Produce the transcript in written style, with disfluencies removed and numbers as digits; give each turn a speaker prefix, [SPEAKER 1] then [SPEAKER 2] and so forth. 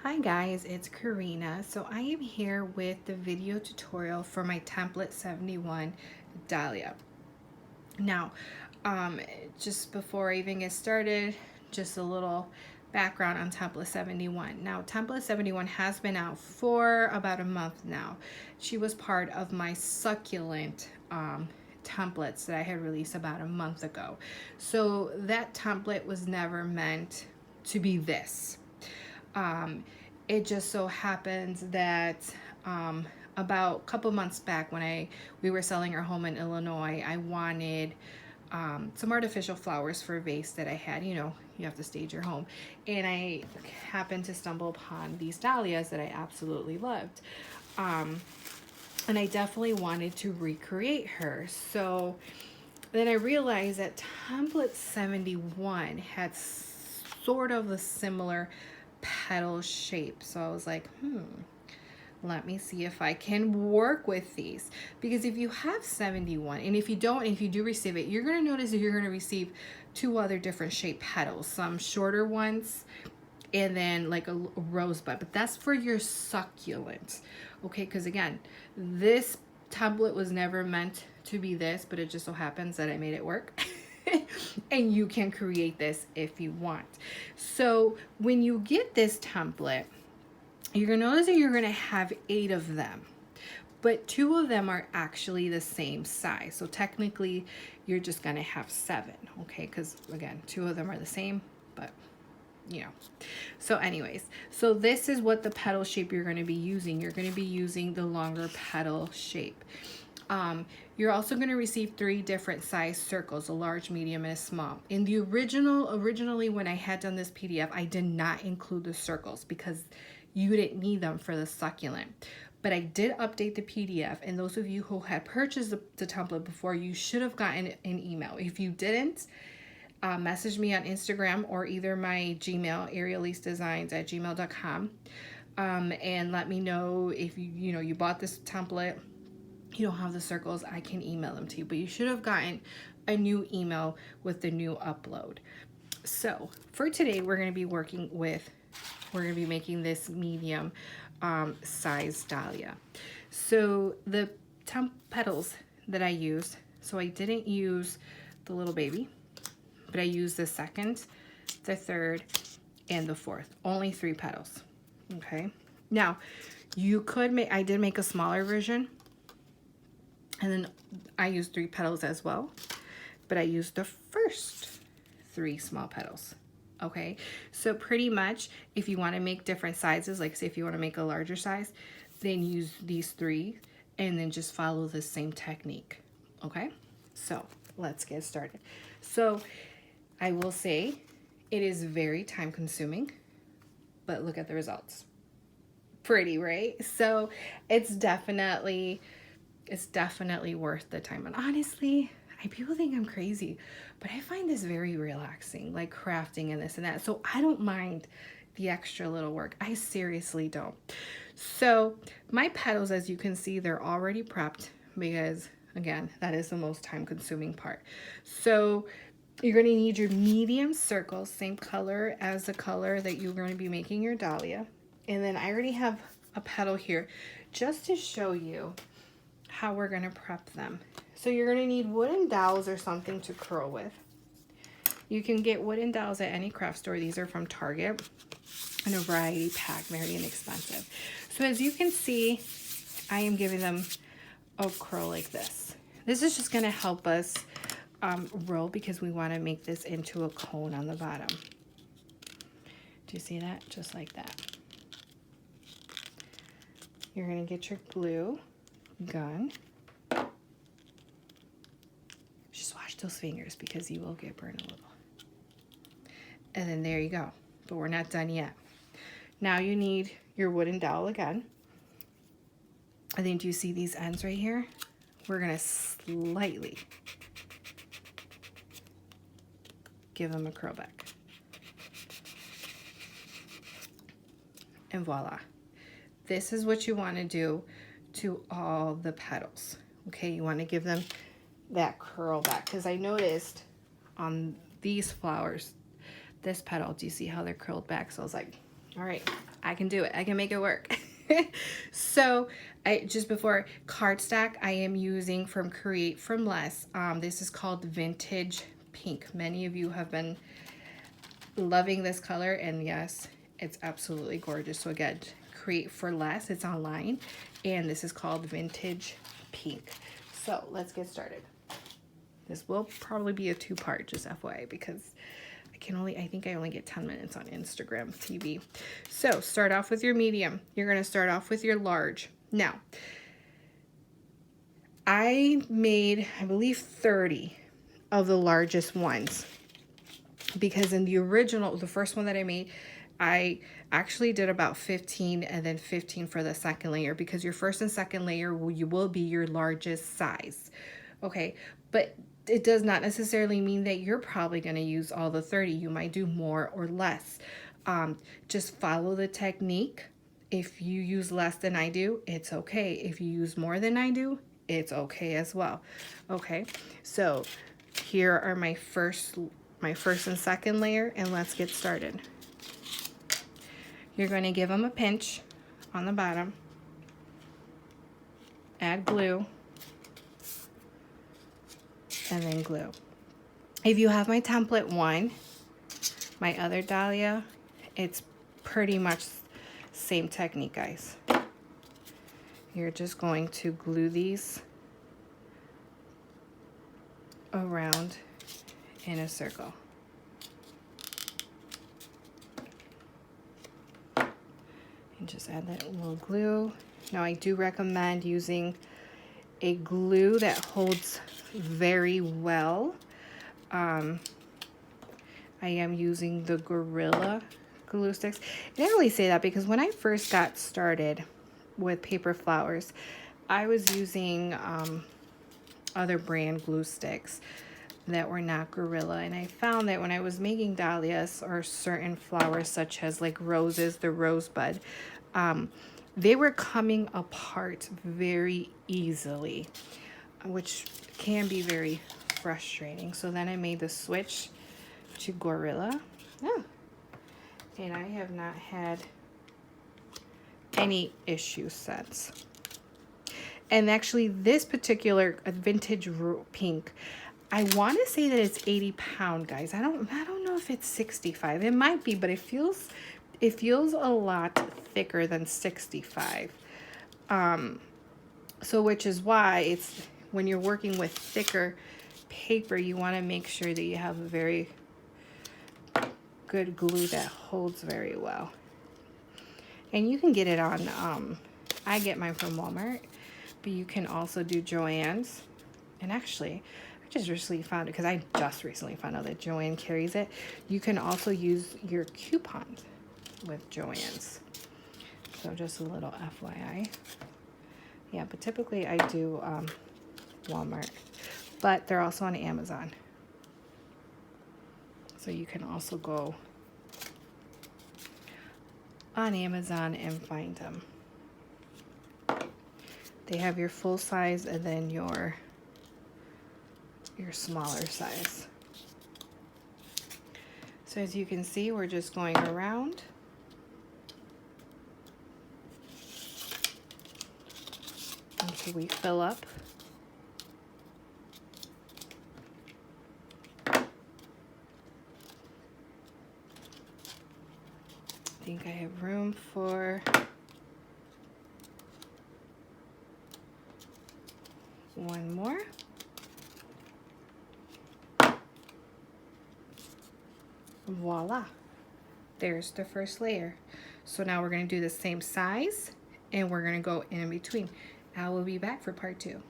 [SPEAKER 1] Hi guys, it's Karina. So I am here with the video tutorial for my template 71 Dahlia. Now, just before I even get started, just a little background on template 71. Now, template 71 has been out for about a month now. She was part of my succulent templates that I had released about a month ago. So that template was never meant to be this. It just so happens that about a couple months back when we were selling our home in Illinois, I wanted some artificial flowers for a vase that I had. You know, you have to stage your home. And I happened to stumble upon these dahlias that I absolutely loved. And I definitely wanted to recreate her. So then I realized that template 71 had sort of a similar petal shape. So I was like, let me see if I can work with these. Because if you have 71, and if you don't, if you do receive it, you're going to notice that you're going to receive two other different shaped petals, some shorter ones and then like a rosebud, but that's for your succulent. Okay, because again, this template was never meant to be this, but it just so happens that I made it work. And you can create this if you want. So when you get this template, you're gonna notice that you're gonna have 8 of them, but 2 of them are actually the same size. So technically you're just gonna have 7, okay? Because again, 2 of them are the same, but you know. So anyways, so this is what the petal shape you're going to be using. You're going to be using the longer petal shape. You're also going to receive 3 different size circles, a large, medium, and a small. In the originally when I had done this PDF, I did not include the circles because you didn't need them for the succulent. But I did update the PDF, and those of you who had purchased the template before, you should have gotten an email. If you didn't, message me on Instagram or either my Gmail, arielisedesigns@gmail.com, and let me know if you bought this template, you don't have the circles, I can email them to you. But you should have gotten a new email with the new upload. So for today, we're going to be making this medium size dahlia. So the petals that I used, so I didn't use the little baby, but I used the second, the third, and the fourth. Only 3 petals, okay? Now, you could I did make a smaller version, and then I used 3 petals as well, but I used the first 3 small petals, okay? So pretty much, if you wanna make different sizes, like say if you wanna make a larger size, then use these 3, and then just follow the same technique, okay? So let's get started. So I will say it is very time consuming, but look at the results. Pretty, right? So it's definitely worth the time. And honestly, people think I'm crazy, but I find this very relaxing, like crafting and this and that. So I don't mind the extra little work. I seriously don't. So my petals, as you can see, they're already prepped because again, that is the most time consuming part. So you're going to need your medium circles, same color as the color that you're going to be making your dahlia. And then I already have a petal here just to show you how we're going to prep them. So you're going to need wooden dowels or something to curl with. You can get wooden dowels at any craft store. These are from Target in a variety pack, very inexpensive. So as you can see, I am giving them a curl like this. This is just going to help us roll because we want to make this into a cone on the bottom. Do you see that? Just like that. You're going to get your glue gun. Just watch those fingers because you will get burned a little. And then there you go. But we're not done yet. Now you need your wooden dowel again. And then do you see these ends right here? We're going to slightly give them a curl back. And voila. This is what you want to do to all the petals. Okay, you want to give them that curl back because I noticed on these flowers, this petal, do you see how they're curled back? So I was like, All right, I can do it. I can make it work. So just before cardstock, I am using from Create From Less. This is called Vintage Pink. Many of you have been loving this color, and yes, it's absolutely gorgeous. So again, Create For Less, it's online, and this is called Vintage Pink. So let's get started. This will probably be a two-part, just FYI, because I think I only get 10 minutes on Instagram TV. So start off with your medium. You're going to start off with your large. Now, I made, I believe, 30 of the largest ones, because in the original, the first one that I made, I actually did about 15 and then 15 for the second layer, because your first and second layer will be your largest size. Okay, but it does not necessarily mean that you're probably going to use all the 30. You might do more or less. Just follow the technique. If you use less than I do, it's okay. If you use more than I do, it's okay as well. Okay, so here are my first and second layer, and let's get started. You're going to give them a pinch on the bottom, add glue, and then glue. If you have my template one, my other Dahlia, it's pretty much same technique, guys. You're just going to glue these around in a circle. And just add that little glue. Now I do recommend using a glue that holds very well. I am using the Gorilla glue sticks. And I only say that because when I first got started with paper flowers, I was using other brand glue sticks that were not Gorilla, and I found that when I was making dahlias or certain flowers such as like roses, the rosebud, they were coming apart very easily, which can be very frustrating. So then I made the switch to Gorilla. And I have not had any issues since. And actually this particular vintage pink, I want to say that it's 80 pound, guys. I don't know if it's 65. It might be, but it feels a lot thicker than 65. So which is why it's, when you're working with thicker paper, you want to make sure that you have a very good glue that holds very well. And you can get it on, I get mine from Walmart, but you can also do Joann's. And actually, I just recently found it, because I just recently found out that Joann carries it. You can also use your coupons with Joann's. So just a little FYI. Yeah, but typically I do Walmart, but they're also on Amazon. So you can also go on Amazon and find them. They have your full size and then your smaller size. So as you can see, we're just going around. Until we fill up. I think I have room for one more. Voila, there's the first layer. So now we're going to do the same size, and we're going to go in between. I will be back for part 2.